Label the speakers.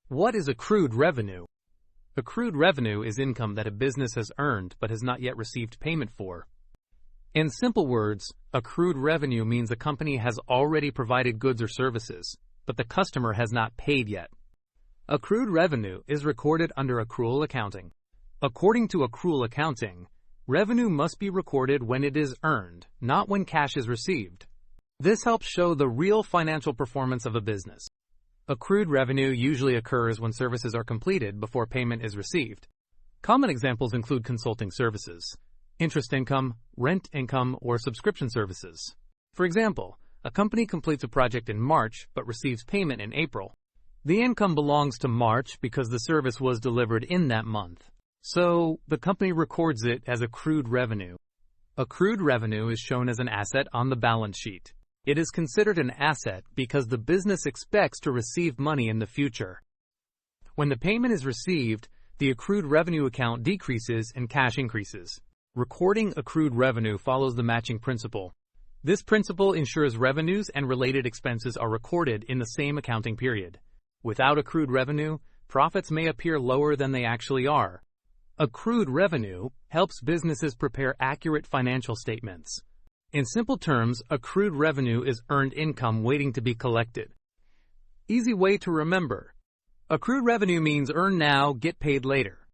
Speaker 1: What is accrued revenue? Accrued revenue is income that a business has earned but has not yet received payment for. In simple words, accrued revenue means a company has already provided goods or services, but the customer has not paid yet. Accrued revenue is recorded under accrual accounting. According to accrual accounting, revenue must be recorded when it is earned, not when cash is received. This helps show the real financial performance of a business. Accrued revenue usually occurs when services are completed before payment is received. Common examples include consulting services, interest income, rent income, or subscription services. For example, a company completes a project in March but receives payment in April. The income belongs to March because the service was delivered in that month. So, the company records it as accrued revenue. Accrued revenue is shown as an asset on the balance sheet. It is considered an asset because the business expects to receive money in the future. When the payment is received, the accrued revenue account decreases and cash increases. Recording accrued revenue follows the matching principle. This principle ensures revenues and related expenses are recorded in the same accounting period. Without accrued revenue, profits may appear lower than they actually are. Accrued revenue helps businesses prepare accurate financial statements. In simple terms, accrued revenue is earned income waiting to be collected. Easy way to remember. Accrued revenue means earn now, get paid later.